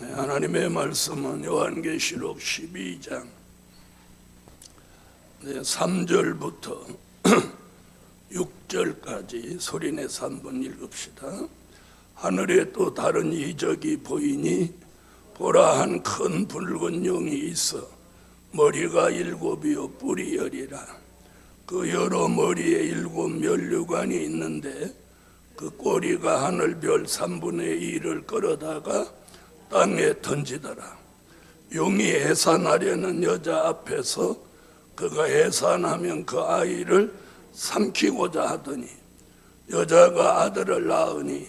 하나님의 말씀은 요한계시록 12장 3절부터 6절까지 소리내서 한번 읽읍시다. 하늘에 또 다른 이적이 보이니 보라, 한 큰 붉은 용이 있어 머리가 7이요 뿔이 10이라. 그 여러 머리에 7 면류관이 있는데 그 꼬리가 하늘별 3분의 1을 끌어다가 땅에 던지더라. 용이 해산하려는 여자 앞에서 그가 해산하면 그 아이를 삼키고자 하더니 여자가 아들을 낳으니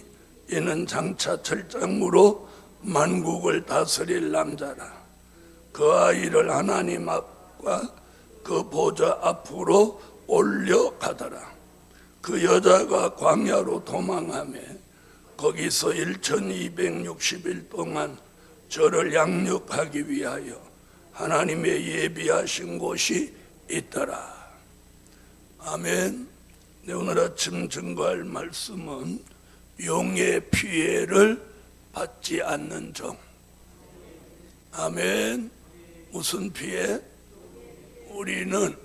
이는 장차 철장으로 만국을 다스릴 남자라. 그 아이를 하나님 앞과 그 보좌 앞으로 올려가더라. 그 여자가 광야로 도망하며 거기서 1260일 동안 저를 양육하기 위하여 하나님의 예비하신 곳이 있더라. 아멘. 네, 오늘 아침 증거할 말씀은 용의 피해를 받지 않는 종. 아멘. 무슨 피해? 우리는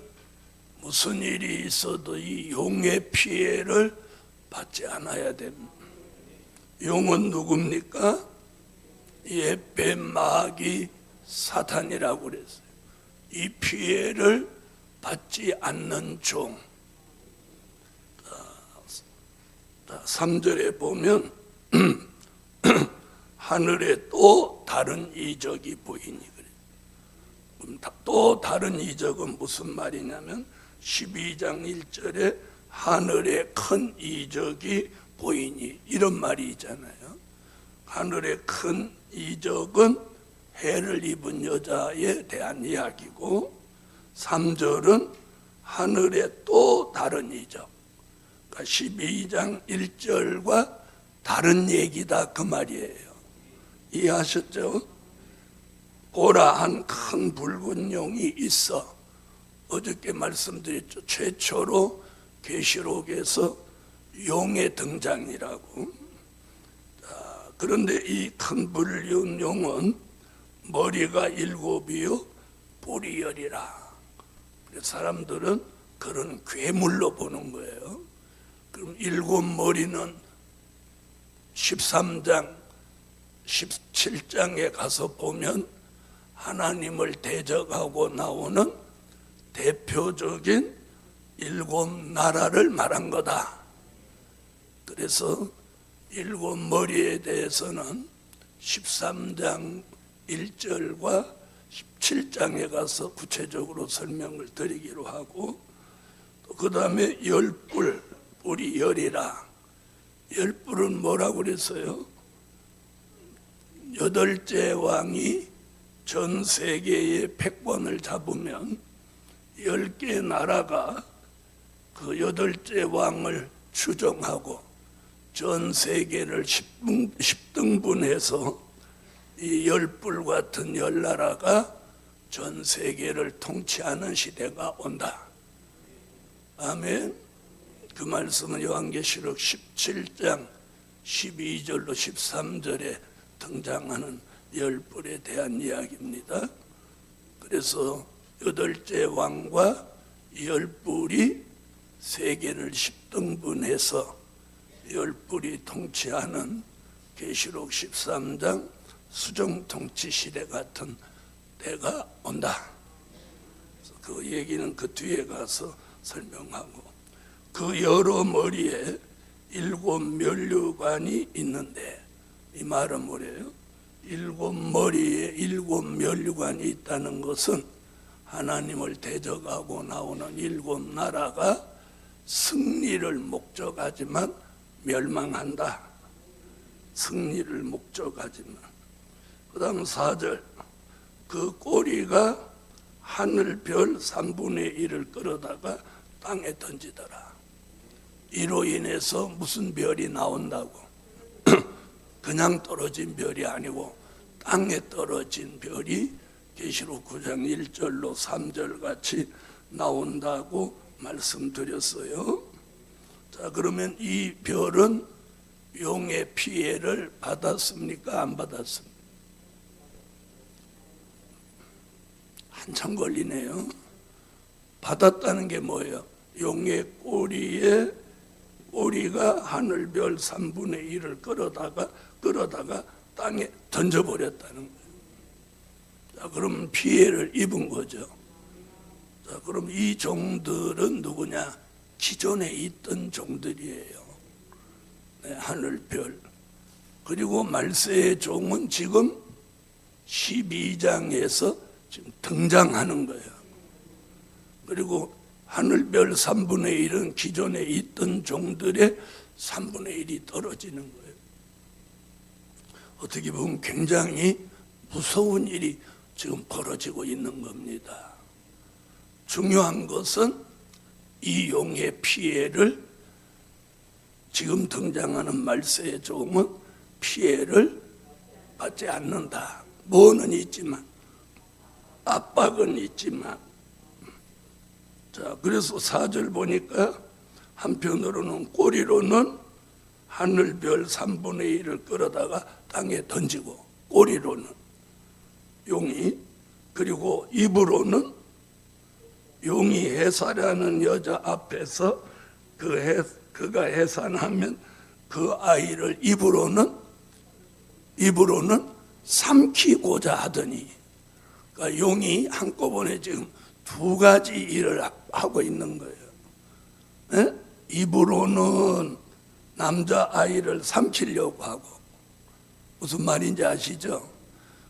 무슨 일이 있어도 이 용의 피해를 받지 않아야 됩니다. 용은 누굽니까? 뱀, 마귀, 사탄이라고 그랬어요. 이 피해를 받지 않는 종. 3절에 보면 하늘에 또 다른 이적이 보이니 그래요. 또 다른 이적은 무슨 말이냐면 12장 1절에 하늘에 큰 이적이 보이니 이런 말이 있잖아요. 하늘의 큰 이적은 해를 입은 여자에 대한 이야기고 3절은 하늘에 또 다른 이적, 그러니까 12장 1절과 다른 얘기다 그 말이에요. 이해하셨죠? 보라, 한 큰 붉은 용이 있어. 어저께 말씀드렸죠. 최초로 계시록에서 용의 등장이라고. 그런데 이 큰 붉은 용은 머리가 7이요 뿔이 10이라. 사람들은 그런 괴물로 보는 거예요. 그럼 7머리는 13장 17장에 가서 보면 하나님을 대적하고 나오는 대표적인 7나라를 말한 거다. 그래서 7머리에 대해서는 13장 1절과 17장에 가서 구체적으로 설명을 드리기로 하고, 그 다음에 10뿔, 뿔이 10이라. 10뿔은 뭐라고 그랬어요? 8째 왕이 전 세계의 패권을 잡으면 10개 나라가 그 8째 왕을 추종하고 전 세계를 10등분해서 이 10뿔 같은 10나라가 전 세계를 통치하는 시대가 온다. 아멘. 그 말씀은 요한계시록 17장 12절로 13절에 등장하는 10뿔에 대한 이야기입니다. 그래서 8째 왕과 10뿔이 세계를 10등분해서 10뿔이 통치하는 계시록 13장 수정통치 시대 같은 때가 온다. 그 얘기는 그 뒤에 가서 설명하고, 그 여러 머리에 7 면류관이 있는데, 이 말은 뭐래요? 7머리에 7 면류관이 있다는 것은 하나님을 대적하고 나오는 7나라가 승리를 목적하지만 멸망한다. 승리를 목적하지만. 그 다음 4절, 그 꼬리가 하늘별 3분의 1을 끌어다가 땅에 던지더라. 이로 인해서 무슨 별이 나온다고? 그냥 떨어진 별이 아니고 땅에 떨어진 별이 계시록 9장 1절로 3절 같이 나온다고 말씀드렸어요. 자, 그러면 이 별은 용의 피해를 받았습니까? 안 받았습니까? 한참 걸리네요. 받았다는 게 뭐예요? 용의 꼬리가 하늘별 3분의 1을 끌어다가 땅에 던져버렸다는 거예요. 자, 그럼 피해를 입은 거죠. 자, 그럼 이 종들은 누구냐? 기존에 있던 종들이에요. 네, 하늘별. 그리고 말세의 종은 지금 12장에서 지금 등장하는 거예요. 그리고 하늘별 3분의 1은 기존에 있던 종들의 3분의 1이 떨어지는 거예요. 어떻게 보면 굉장히 무서운 일이 지금 벌어지고 있는 겁니다. 중요한 것은 이 용의 피해를, 지금 등장하는 말세의 종은 피해를 받지 않는다. 뭐는 있지만, 압박은 있지만. 자, 그래서 4절 보니까 한편으로는 꼬리로는 하늘별 3분의 1을 끌어다가 땅에 던지고, 꼬리로는 용이, 그리고 입으로는 용이 해사라는 여자 앞에서 그가 해산하면 그 아이를 입으로는 삼키고자 하더니, 그러니까 용이 한꺼번에 지금 두 가지 일을 하고 있는 거예요. 네? 입으로는 남자아이를 삼키려고 하고, 무슨 말인지 아시죠?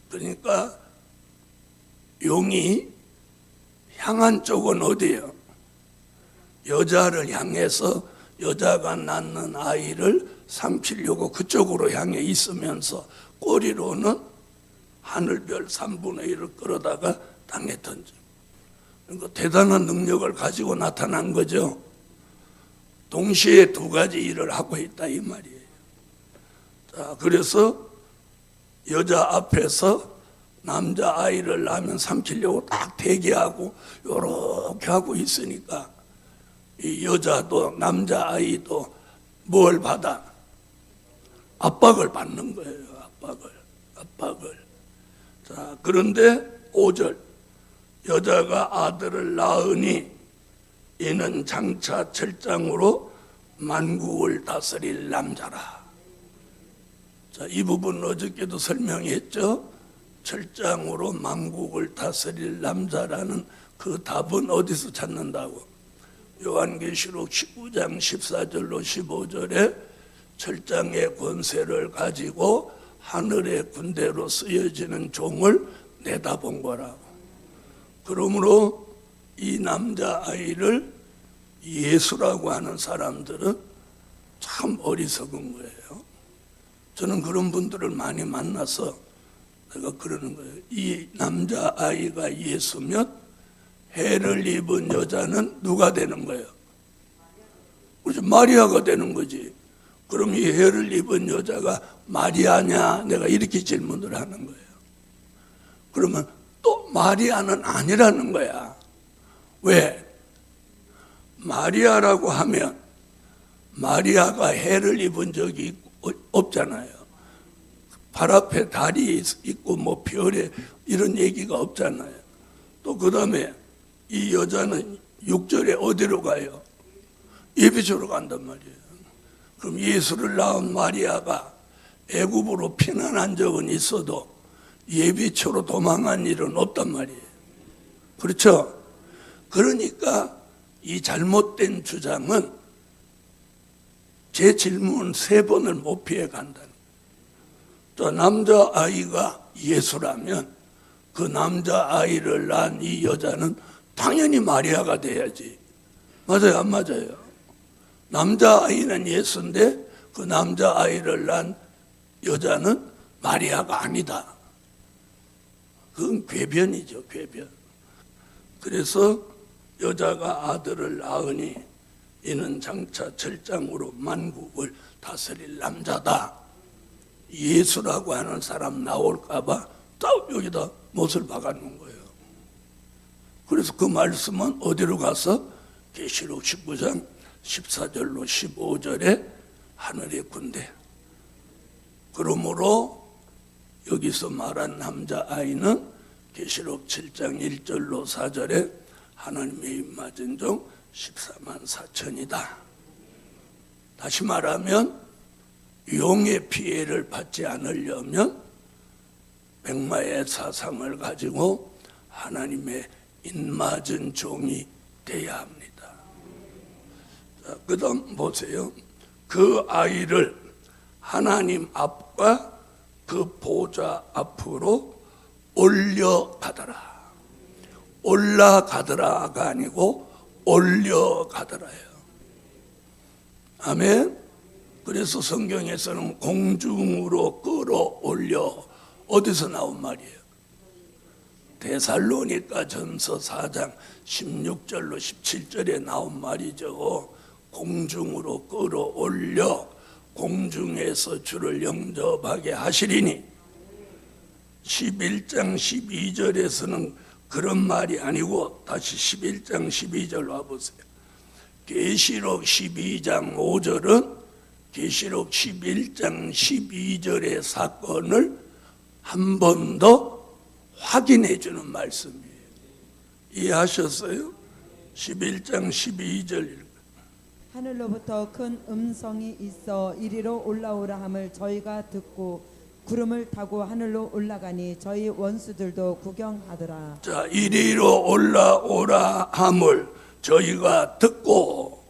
그러니까 용이 향한 쪽은 어디예요? 여자를 향해서 여자가 낳는 아이를 삼키려고 그쪽으로 향해 있으면서 꼬리로는 하늘별 3분의 1을 끌어다가 땅에 던져. 그러니까 대단한 능력을 가지고 나타난 거죠. 동시에 두 가지 일을 하고 있다 이 말이에요. 자, 그래서 여자 앞에서 남자아이를 낳으면 삼키려고 딱 대기하고 요렇게 하고 있으니까 이 여자도 남자아이도 뭘 받아? 압박을 받는 거예요. 압박을. 자, 그런데 5절, 여자가 아들을 낳으니 이는 장차 철장으로 만국을 다스릴 남자라. 자, 이 부분 어저께도 설명했죠. 철장으로 만국을 다스릴 남자라는 그 답은 어디서 찾는다고? 요한계시록 19장 14절로 15절에 철장의 권세를 가지고 하늘의 군대로 쓰여지는 종을 내다본 거라고. 그러므로 이 남자아이를 예수라고 하는 사람들은 참 어리석은 거예요. 저는 그런 분들을 많이 만나서 내가 그러는 거예요. 이 남자아이가 예수면 해를 입은 여자는 누가 되는 거예요? 그렇죠. 마리아가 되는 거지. 그럼 이 해를 입은 여자가 마리아냐? 내가 이렇게 질문을 하는 거예요. 그러면 또 마리아는 아니라는 거야. 왜? 마리아라고 하면 마리아가 해를 입은 적이 없잖아요. 발 앞에 달이 있고 뭐 별에 이런 얘기가 없잖아요. 또 그 다음에 이 여자는 6절에 어디로 가요? 예비초로 간단 말이에요. 그럼 예수를 낳은 마리아가 애굽으로 피난한 적은 있어도 예비초로 도망한 일은 없단 말이에요. 그렇죠? 그러니까 이 잘못된 주장은 제 질문 3번을 못 피해 간다는 거예요. 또 남자아이가 예수라면 그 남자아이를 낳은 이 여자는 당연히 마리아가 돼야지. 맞아요, 안 맞아요? 남자아이는 예수인데 그 남자아이를 낳은 여자는 마리아가 아니다. 그건 궤변이죠, 궤변. 그래서 여자가 아들을 낳으니 이는 장차 철장으로 만국을 다스릴 남자다. 예수라고 하는 사람 나올까봐 딱 여기다 못을 박아놓은 거예요. 그래서 그 말씀은 어디로 가서 계시록 19장 14절로 15절에 하늘의 군대. 그러므로 여기서 말한 남자아이는 계시록 7장 1절로 4절에 하나님의 입맞은 종 14만 4천이다. 다시 말하면 용의 피해를 받지 않으려면 백마의 사상을 가지고 하나님의 입맞은 종이 돼야 합니다. 자, 그 다음 보세요. 그 아이를 하나님 앞과 그 보좌 앞으로 올려가더라. 올라가더라가 아니고 올려가더라예요. 아멘. 그래서 성경에서는 공중으로 끌어올려, 어디서 나온 말이에요? 데살로니가 전서 4장 16절로 17절에 나온 말이죠. 공중으로 끌어올려 공중에서 주를 영접하게 하시리니. 11장 12절에서는 그런 말이 아니고 다시 11장 12절 와보세요. 계시록 12장 5절은 계시록 11장 12절의 사건을 한 번 더 확인해 주는 말씀이에요. 이해하셨어요? 11장 12절. 하늘로부터 큰 음성이 있어 이리로 올라오라 함을 저희가 듣고 구름을 타고 하늘로 올라가니 저희 원수들도 구경하더라. 자, 이리로 올라오라 함을 저희가 듣고,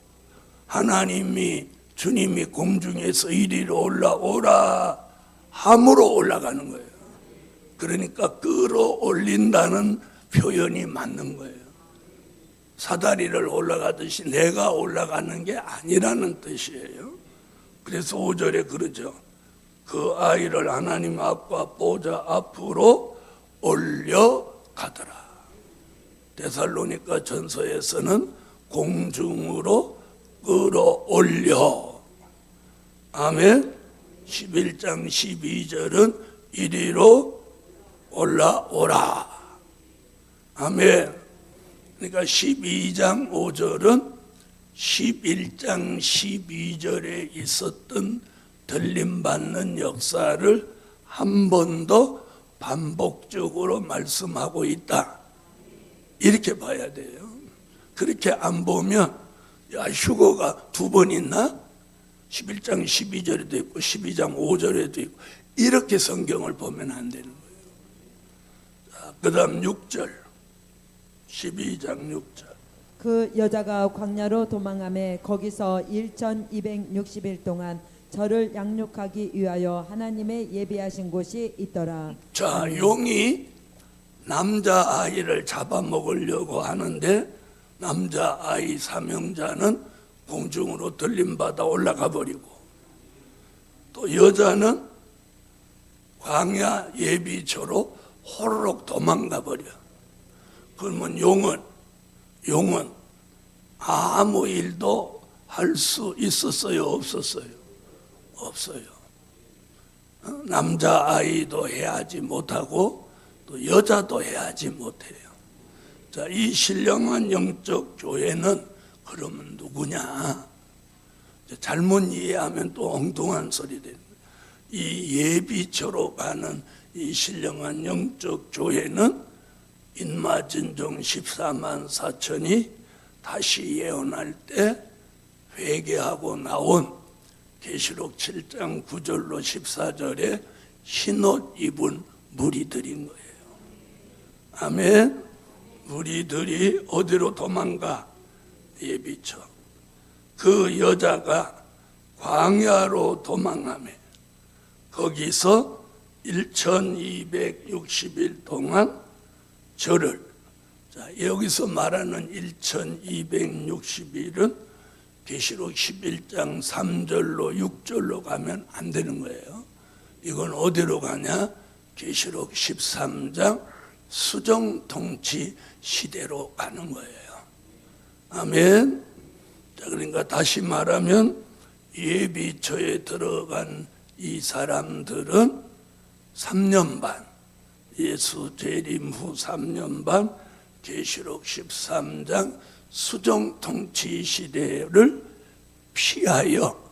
하나님이 주님이 공중에서 이리로 올라오라 함으로 올라가는 거예요. 그러니까 끌어올린다는 표현이 맞는 거예요. 사다리를 올라가듯이 내가 올라가는 게 아니라는 뜻이에요. 그래서 5절에 그러죠. 그 아이를 하나님 앞과 보좌 앞으로 올려가더라. 데살로니가 전서에서는 공중으로 끌어올려. 아멘. 11장 12절은 이리로 올라오라. 아멘. 그러니까 12장 5절은 11장 12절에 있었던 들림받는 역사를 한 번 더 반복적으로 말씀하고 있다. 이렇게 봐야 돼요. 그렇게 안 보면 야, 휴거가 두 번 있나? 11장 12절에도 있고 12장 5절에도 있고 이렇게 성경을 보면 안 되는 거예요. 그 다음 6절 12장 6절. 그 여자가 광야로 도망하매 거기서 1260일 동안 저를 양육하기 위하여 하나님의 예비하신 곳이 있더라. 자, 용이 남자아이를 잡아먹으려고 하는데 남자아이 사명자는 공중으로 들림받아 올라가 버리고, 또 여자는 광야 예비처로 호로록 도망가 버려. 그러면 용은 아무 일도 할 수 있었어요? 없었어요? 없어요. 남자아이도 해하지 못하고 또 여자도 해하지 못해요. 자, 이 신령한 영적 교회는 그러면 누구냐? 잘못 이해하면 또 엉뚱한 소리 되는 거예요. 이 예비처로 가는 이 신령한 영적 교회는 인마진 종 14만 4천이 다시 예언할 때 회개하고 나온 계시록 7장 9절로 14절에 흰옷 입은 무리들인 거예요. 아멘. 무리들이 어디로 도망가? 예비처. 그 여자가 광야로 도망하며 거기서 1260일 동안 절을, 자, 여기서 말하는 1260일은 계시록 11장 3절로 6절로 가면 안 되는 거예요. 이건 어디로 가냐? 계시록 13장 수정통치 시대로 가는 거예요. 아멘. 자, 그러니까 다시 말하면 예비처에 들어간 이 사람들은 3년 반, 예수 재림 후 3년 반 계시록 13장 수정통치 시대를 피하여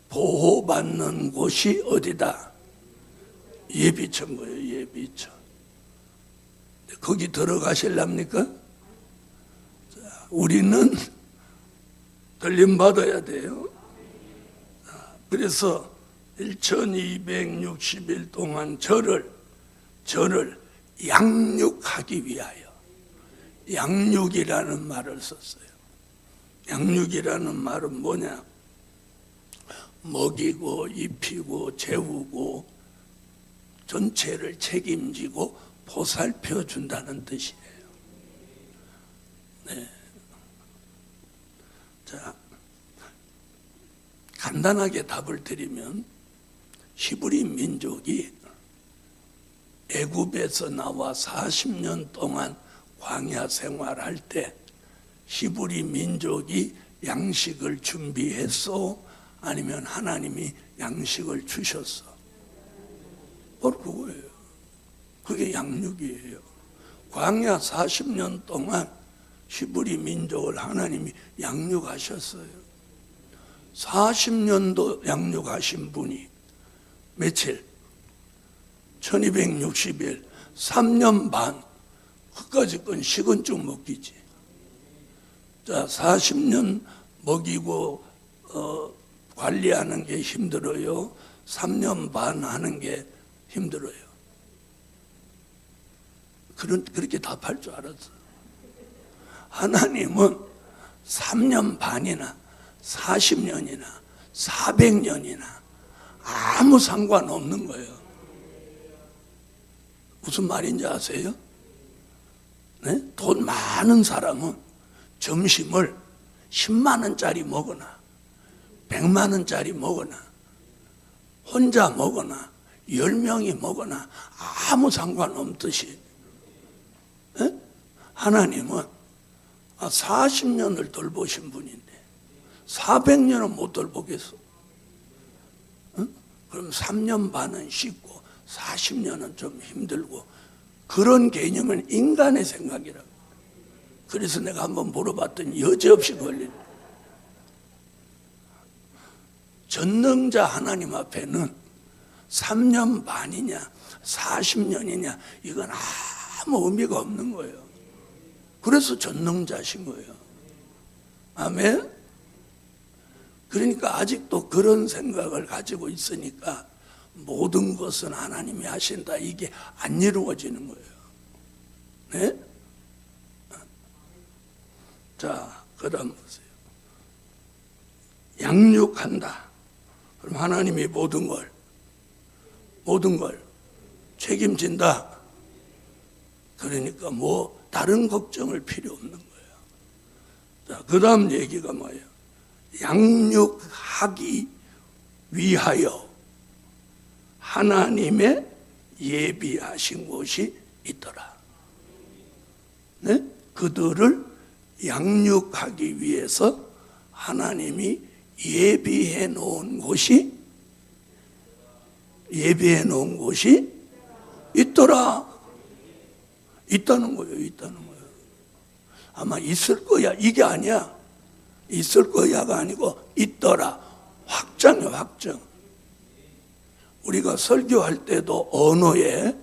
보호받는 곳이 어디다? 예비처인 거예요. 예비처. 거기 들어가실랍니까? 우리는 들림받아야 돼요. 그래서 1260일 동안 저를 양육하기 위하여, 양육이라는 말을 썼어요. 양육이라는 말은 뭐냐? 먹이고 입히고 재우고 전체를 책임지고 보살펴 준다는 뜻이에요. 네. 자, 간단하게 답을 드리면 히브리 민족이 애굽에서 나와 40년 동안 광야 생활할 때 히브리 민족이 양식을 준비했어? 아니면 하나님이 양식을 주셨어? 바로 그거예요. 그게 양육이에요. 광야 40년 동안 히브리 민족을 하나님이 양육하셨어요. 40년도 양육하신 분이 며칠? 1260일, 3년 반. 그까짓 건 식은죽 먹기지. 자, 40년 먹이고 관리하는 게 힘들어요? 3년 반 하는 게 힘들어요? 그렇게 답할 줄 알았어. 하나님은 3년 반이나 40년이나 400년이나 아무 상관없는 거예요. 무슨 말인지 아세요? 네? 돈 많은 사람은 점심을 10만 원짜리 먹거나 100만 원짜리 먹거나 혼자 먹거나 10명이 먹거나 아무 상관없듯이, 네? 하나님은 40년을 돌보신 분인데 400년은 못 돌보겠어. 그럼 3년 반은 쉽고 40년은 좀 힘들고, 그런 개념은 인간의 생각이라고. 그래서 내가 한번 물어봤더니 여지없이 걸리네. 전능자 하나님 앞에는 3년 반이냐 40년이냐 이건 아무 의미가 없는 거예요. 그래서 전능자신 거예요. 아멘? 그러니까 아직도 그런 생각을 가지고 있으니까 모든 것은 하나님이 하신다, 이게 안 이루어지는 거예요. 네? 자, 그 다음 보세요. 양육한다. 그럼 하나님이 모든 걸 책임진다. 그러니까 뭐 다른 걱정을 필요 없는 거예요. 자, 그 다음 얘기가 뭐예요? 양육하기 위하여 하나님의 예비하신 곳이 있더라. 네? 그들을 양육하기 위해서 하나님이 예비해 놓은 곳이 있더라. 있다는 거예요. 아마 있을 거야, 이게 아니야. 있을 거야가 아니고 있더라. 확정이야, 확정. 우리가 설교할 때도 언어에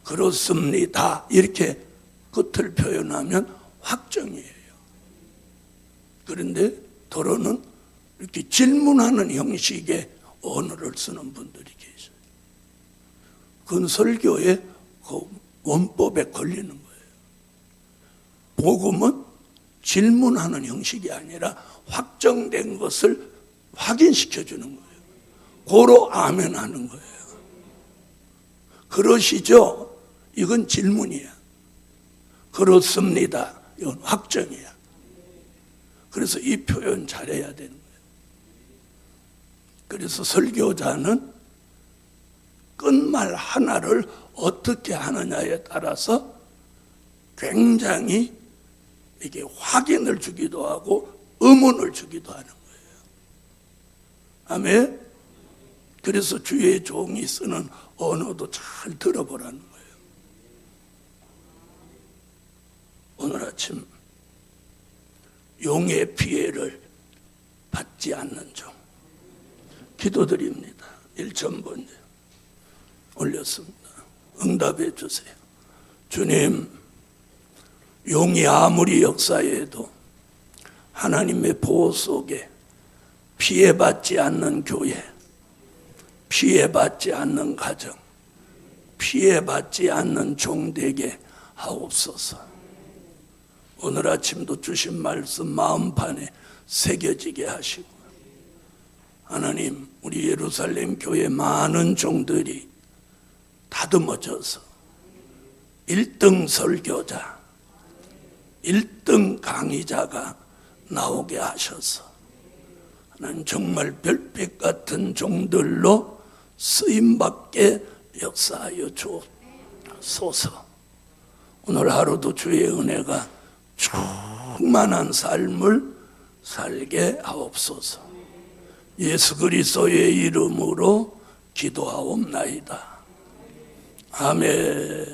그렇습니다 이렇게 끝을 표현하면 확정이에요. 그런데 더러는 이렇게 질문하는 형식의 언어를 쓰는 분들이 계셔요. 그건 설교의 그 원법에 걸리는 거예요. 복음은 질문하는 형식이 아니라 확정된 것을 확인시켜 주는 거예요. 고로 아멘 하는 거예요. 그러시죠? 이건 질문이야. 그렇습니다. 이건 확정이야. 그래서 이 표현 잘해야 되는 거예요. 그래서 설교자는 끝말 하나를 어떻게 하느냐에 따라서 굉장히 이게 확인을 주기도 하고 의문을 주기도 하는 거예요. 아멘. 그래서 주의 종이 쓰는 언어도 잘 들어보라는 거예요. 오늘 아침 용의 피해를 받지 않는 종 기도드립니다. 1,000번 올렸습니다. 응답해 주세요. 주님, 용이 아무리 역사해도 하나님의 보호 속에 피해받지 않는 교회, 피해받지 않는 가정, 피해받지 않는 종 되게 하옵소서. 오늘 아침도 주신 말씀 마음판에 새겨지게 하시고, 하나님, 우리 예루살렘 교회 많은 종들이 다듬어져서 1등 설교자, 1등 강의자가 나오게 하셔서 하나님 정말 별빛 같은 종들로 쓰임받게 역사하여 주옵소서. 오늘 하루도 주의 은혜가 충만한 삶을 살게 하옵소서. 예수 그리스도의 이름으로 기도하옵나이다. 아멘.